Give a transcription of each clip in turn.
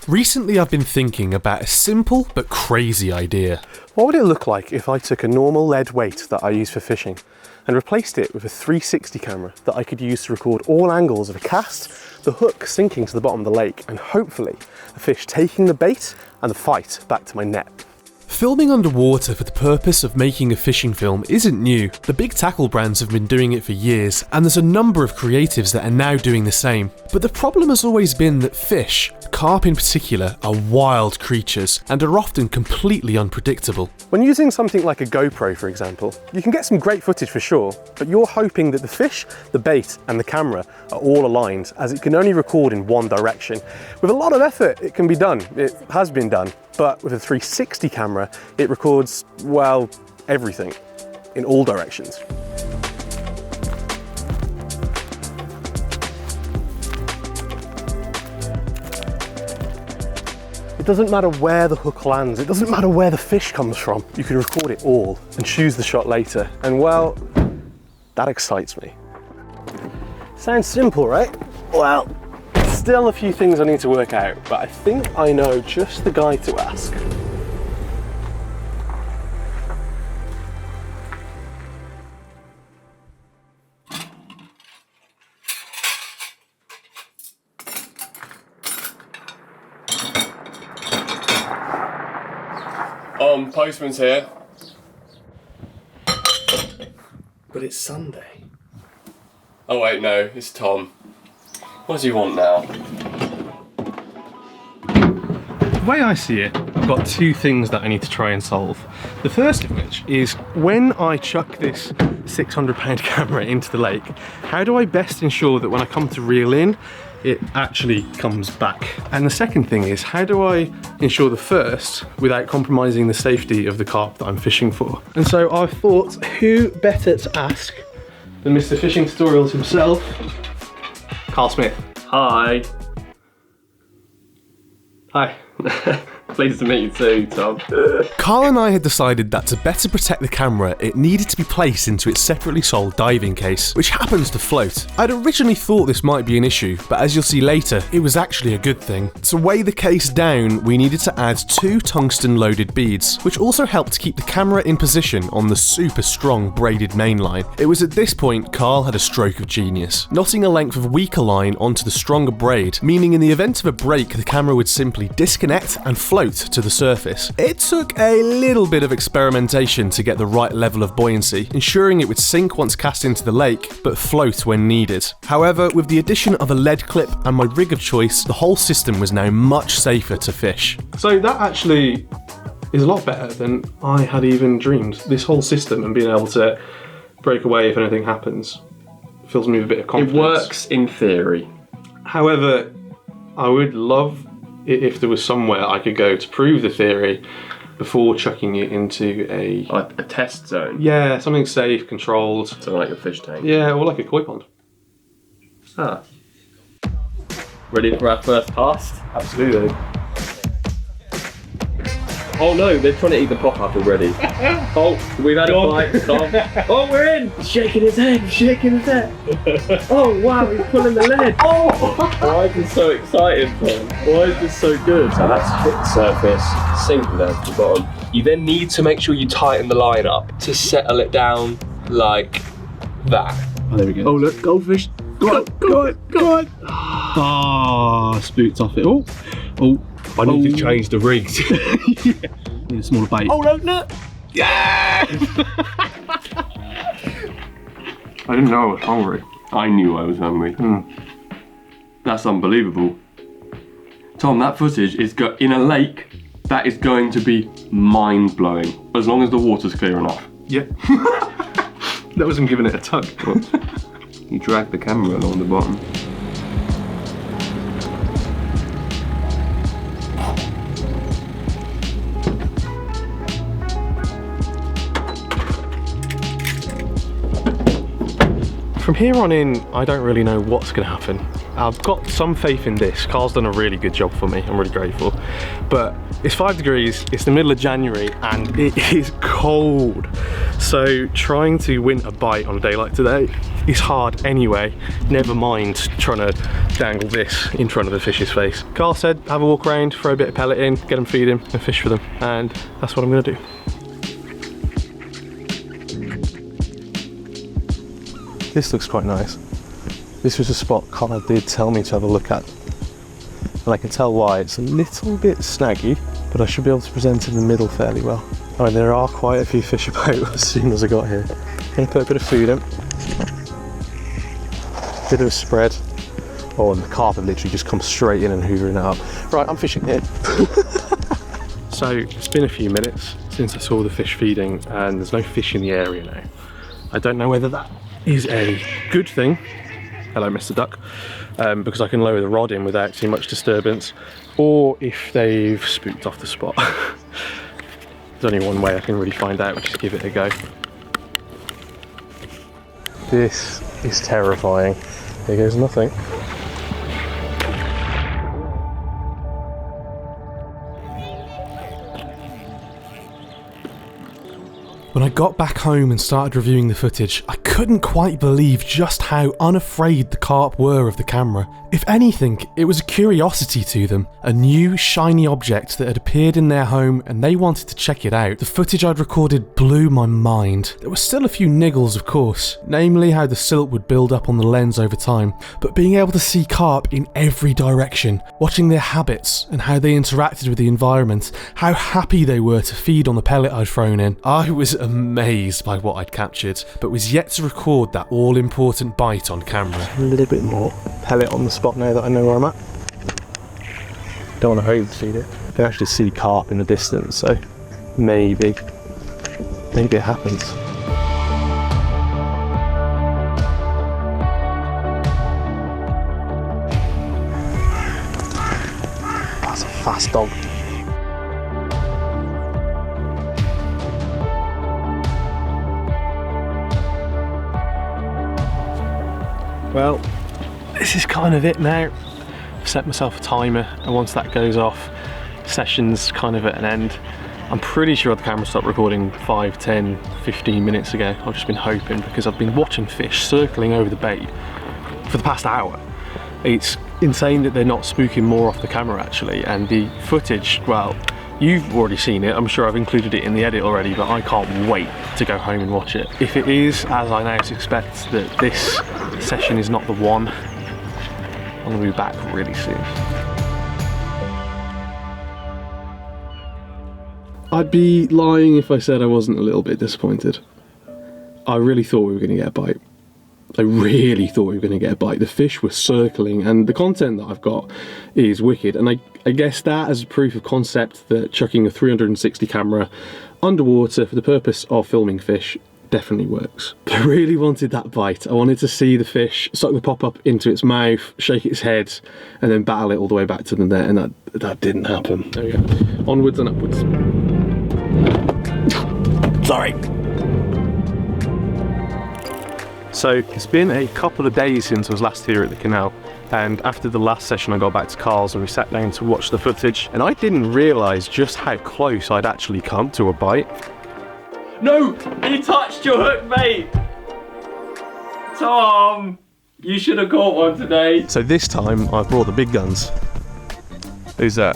Recently I've been thinking about a simple but crazy idea. What would it look like if I took a normal lead weight that I use for fishing and replaced it with a 360 camera that I could use to record all angles of a cast, the hook sinking to the bottom of the lake, and hopefully a fish taking the bait and the fight back to my net? Filming underwater for the purpose of making a fishing film isn't new. The big tackle brands have been doing it for years, and there's a number of creatives that are now doing the same. But the problem has always been that fish, carp in particular, are wild creatures and are often completely unpredictable. When using something like a GoPro, for example, you can get some great footage for sure, but you're hoping that the fish, the bait, and the camera are all aligned, as it can only record in one direction. With a lot of effort, it can be done. It has been done. But with a 360 camera, it records, well, everything, in all directions. It doesn't matter where the hook lands, it doesn't matter where the fish comes from. You can record it all and choose the shot later. And well, that excites me. Sounds simple, right? Well, still a few things I need to work out, but I think I know just the guy to ask. Postman's here. But it's Sunday. Oh wait, no, it's Tom. What does he want now? The way I see it, I've got two things that I need to try and solve. The first of which is when I chuck this 600-pound camera into the lake, how do I best ensure that when I come to reel in, it actually comes back? And the second thing is, how do I ensure the first without compromising the safety of the carp that I'm fishing for? And so I thought, who better to ask than Mr. Fishing Tutorials himself, Carl Smith. Hi. Hi. Pleased to meet you too, Tom. Carl and I had decided that to better protect the camera, it needed to be placed into its separately sold diving case, which happens to float. I'd originally thought this might be an issue, but as you'll see later, it was actually a good thing. To weigh the case down, we needed to add 2 tungsten-loaded beads, which also helped to keep the camera in position on the super strong braided mainline. It was at this point Carl had a stroke of genius, knotting a length of weaker line onto the stronger braid, meaning in the event of a break, the camera would simply disconnect and float to the surface. It took a little bit of experimentation to get the right level of buoyancy, ensuring it would sink once cast into the lake, but float when needed. However, with the addition of a lead clip and my rig of choice, the whole system was now much safer to fish. So that actually is a lot better than I had even dreamed. This whole system and being able to break away if anything happens fills me with a bit of confidence. It works in theory. However, I would love if there was somewhere I could go to prove the theory before chucking it into a test zone. Yeah, something safe, controlled. Something like a fish tank. Yeah, or like a koi pond. Ah. Ready for our first cast? Absolutely. Oh no, they're trying to eat the pop up already. Oh, we've had a bite, Tom. Oh, we're in! He's shaking his head, Oh wow, he's pulling the lead. Oh! Why is this so exciting, Tom? Why is this so good? So that's hit the surface, sink down to the bottom. You then need to make sure you tighten the line up to settle it down like that. Oh, there we go. Oh look, goldfish. Go on. Ah, spooked off it. Oh. I need to change the rigs. Yeah. Need a smaller bait. Oh no! Yeah! I didn't know I was hungry. I knew I was hungry. That's unbelievable. Tom, that footage is in a lake. That is going to be mind-blowing. As long as the water's clear enough. Yeah. That was him giving it a tug. You dragged the camera along the bottom. From here on in, I don't really know what's going to happen. I've got some faith in this. Carl's done a really good job for me. I'm really grateful. But it's 5 degrees, it's the middle of January, and it is cold. So trying to win a bite on a day like today is hard anyway, never mind trying to dangle this in front of the fish's face. Carl said have a walk around, throw a bit of pellet in, get them feed him and fish for them, and that's what I'm going to do. This looks quite nice. This was a spot Carl did tell me to have a look at, and I can tell why. It's a little bit snaggy, but I should be able to present in the middle fairly well. I mean, there are quite a few fish about as soon as I got here. I'm going to put a bit of food in, bit of a spread. Oh, and the carp have literally just come straight in and hoovering it up. Right, I'm fishing here. So it's been a few minutes since I saw the fish feeding, and there's no fish in the area now. I don't know whether that is a good thing. Hello, Mr. Duck. Because I can lower the rod in without too much disturbance, or if they've spooked off the spot. There's only one way I can really find out, which is give it a go. This is terrifying. Here goes nothing. When I got back home and started reviewing the footage, I couldn't quite believe just how unafraid the carp were of the camera. If anything, it was a curiosity to them, a new shiny object that had appeared in their home and they wanted to check it out. The footage I'd recorded blew my mind. There were still a few niggles, of course, namely how the silt would build up on the lens over time, but being able to see carp in every direction, watching their habits and how they interacted with the environment, how happy they were to feed on the pellet I'd thrown in, I was amazed by what I'd captured, but was yet to record that all-important bite on camera. A little bit more pellet on the spot now that I know where I'm at. Don't want to overfeed it. I can actually see carp in the distance, so maybe it happens. That's a fast dog. Well, this is kind of it now. I've set myself a timer, and once that goes off, session's kind of at an end. I'm pretty sure the camera stopped recording 5, 10, 15 minutes ago. I've just been hoping, because I've been watching fish circling over the bait for the past hour. It's insane that they're not spooking more off the camera actually, and the footage, well, you've already seen it. I'm sure I've included it in the edit already, but I can't wait to go home and watch it. If it is, as I now suspect, that this session is not the one, I'm going to be back really soon. I'd be lying if I said I wasn't a little bit disappointed. I really thought we were going to get a bite. I really thought we were going to get a bite. The fish were circling, and the content that I've got is wicked, and I guess that as a proof of concept that chucking a 360 camera underwater for the purpose of filming fish definitely works. But I really wanted that bite. I wanted to see the fish suck the pop-up into its mouth, shake its head, and then battle it all the way back to the net, and that didn't happen. There we go. Onwards and upwards. Sorry. So it's been a couple of days since I was last here at the canal, and after the last session I got back to Carl's and we sat down to watch the footage, and I didn't realise just how close I'd actually come to a bite. No! You touched your hook, mate! Tom! You should have caught one today. So this time I brought the big guns. Who's that?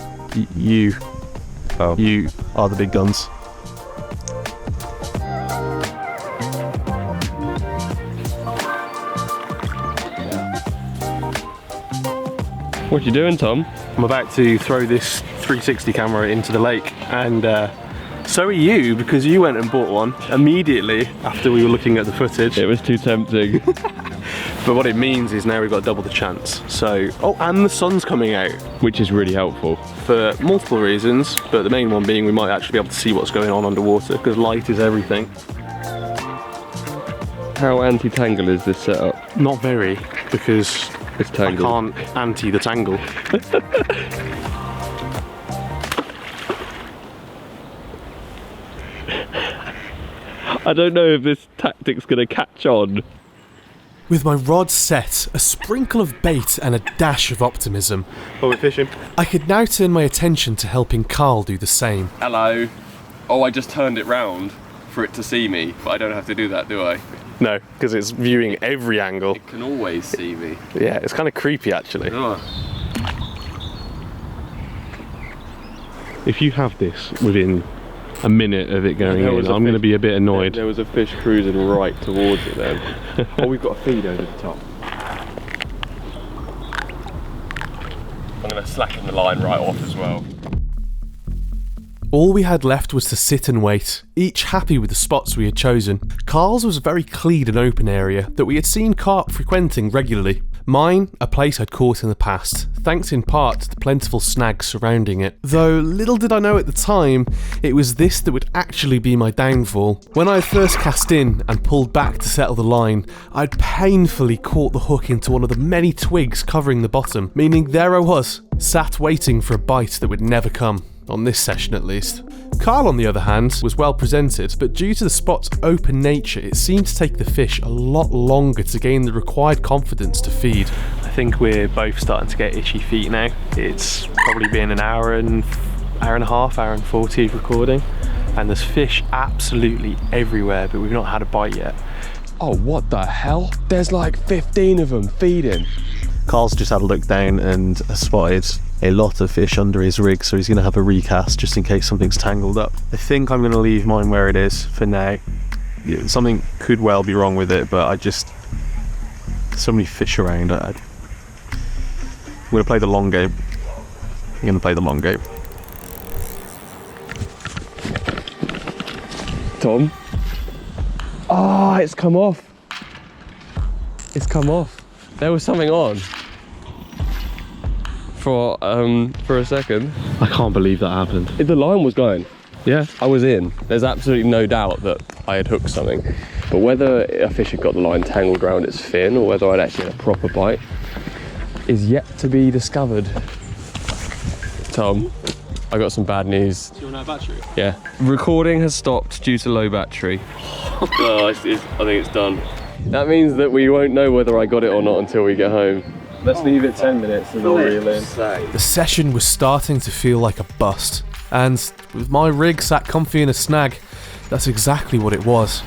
You. Oh. You are the big guns. What you doing, Tom? I'm about to throw this 360 camera into the lake, and so are you, because you went and bought one immediately after we were looking at the footage. It was too tempting. But what it means is now we've got double the chance. So, oh, and the sun's coming out. Which is really helpful. For multiple reasons, but the main one being we might actually be able to see what's going on underwater, because light is everything. How anti-tangle is this setup? Not very, because It's tangled. I can't anti the tangle. I don't know if this tactic's going to catch on. With my rod set, a sprinkle of bait and a dash of optimism, Oh, we're fishing. I could now turn my attention to helping Carl do the same. Hello. Oh, I just turned it round for it to see me, but I don't have to do that, do I? No, because it's viewing every angle. It can always see me. Yeah, it's kind of creepy actually. Oh. If you have this within a minute of it going in, I'm going to be a bit annoyed. There was a fish cruising right towards it then. Oh, we've got a feed over the top. I'm going to slacken the line right off as well. All we had left was to sit and wait, each happy with the spots we had chosen. Carl's was a very clean and open area that we had seen carp frequenting regularly. Mine, a place I'd caught in the past, thanks in part to the plentiful snags surrounding it. Though little did I know at the time, it was this that would actually be my downfall. When I had first cast in and pulled back to settle the line, I'd painfully caught the hook into one of the many twigs covering the bottom, meaning there I was, sat waiting for a bite that would never come. On this session at least. Carl, on the other hand, was well presented, but due to the spot's open nature, it seemed to take the fish a lot longer to gain the required confidence to feed. I think we're both starting to get itchy feet now. It's probably been an hour and a half, hour and 40 of recording, and there's fish absolutely everywhere, but we've not had a bite yet. Oh, what the hell? There's like 15 of them feeding. Carl's just had a look down and spotted a lot of fish under his rig, so he's going to have a recast just in case something's tangled up. I think I'm going to leave mine where it is for now. Yeah, something could well be wrong with it, but so many fish around. I'm going to play the long game. I'm going to play the long game. Tom? Oh, it's come off. It's come off. There was something on. For a second. I can't believe that happened. The line was going. Yeah. I was in. There's absolutely no doubt that I had hooked something. But whether a fish had got the line tangled around its fin or whether I'd actually had a proper bite is yet to be discovered. Tom, I got some bad news. Do you want our battery? Yeah. Recording has stopped due to low battery. Oh, I think it's done. That means that we won't know whether I got it or not until we get home. Let's leave it 10 minutes and I'll reel in. The session was starting to feel like a bust, and with my rig sat comfy in a snag, that's exactly what it was.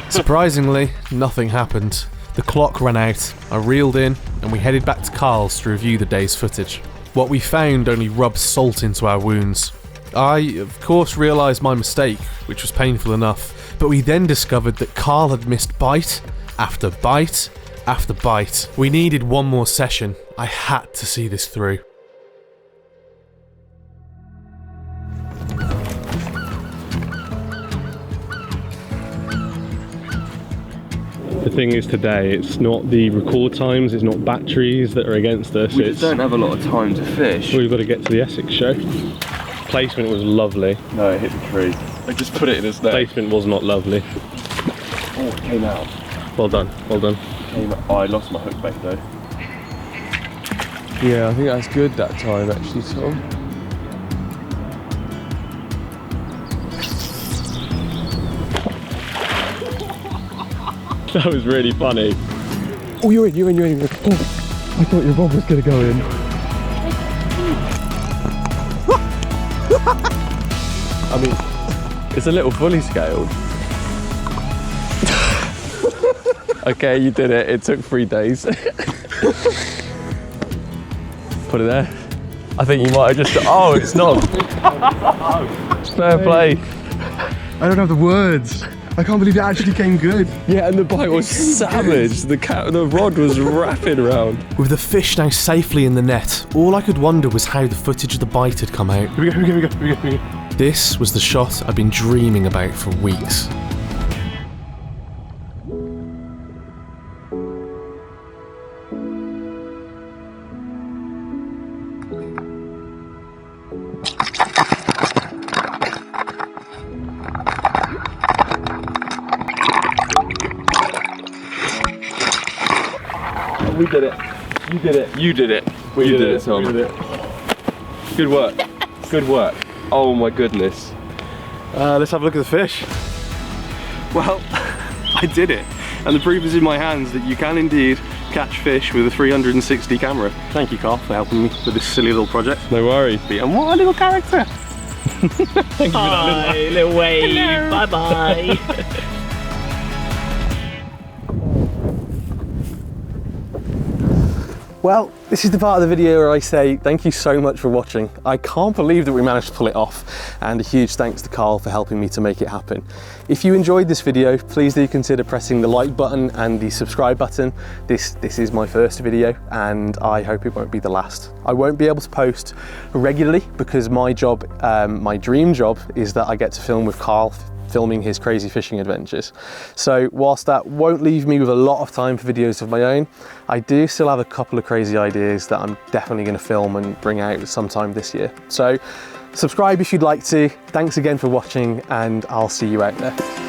Surprisingly, nothing happened. The clock ran out, I reeled in, and we headed back to Carl's to review the day's footage. What we found only rubbed salt into our wounds. I, of course, realised my mistake, which was painful enough, but we then discovered that Carl had missed bite after bite after bite. We needed one more session. I had to see this through. The thing is today, it's not the record times, it's not batteries that are against us. We just don't have a lot of time to fish. We've got to get to the Essex show. Placement was lovely. No, it hit the tree. I just put it in a snare. Placement was not lovely. Oh, it came out. Well done, well done. Oh, I lost my hook bait though. Yeah, I think that's good that time actually, Tom. That was really funny. Oh, you're in. Oh, I thought your rod was going to go in. I mean, it's a little fully scaled. Okay, you did it. It took 3 days. Put it there. I think you might have just... Oh, it's not. Fair play. I don't have the words. I can't believe it actually came good. Yeah, and the bite was savage. The rod was wrapping around. With the fish now safely in the net, all I could wonder was how the footage of the bite had come out. Here we go. This was the shot I'd been dreaming about for weeks. We did it. You did it. You did it. We did did it, Tom. We did it. Good work. Good work. Oh my goodness. Let's have a look at the fish. Well, I did it. And the proof is in my hands that you can indeed catch fish with a 360 camera. Thank you, Carl, for helping me with this silly little project. No worries. And what a little character. Hi, little wave. Bye bye. Well, this is the part of the video where I say thank you so much for watching. I can't believe that we managed to pull it off, and a huge thanks to Carl for helping me to make it happen. If you enjoyed this video, please do consider pressing the like button and the subscribe button. This is my first video, and I hope it won't be the last. I won't be able to post regularly because my job, my dream job, is that I get to film with Carl, filming his crazy fishing adventures. So whilst that won't leave me with a lot of time for videos of my own, I do still have a couple of crazy ideas that I'm definitely going to film and bring out sometime this year. So subscribe if you'd like to. Thanks again for watching, and I'll see you out there.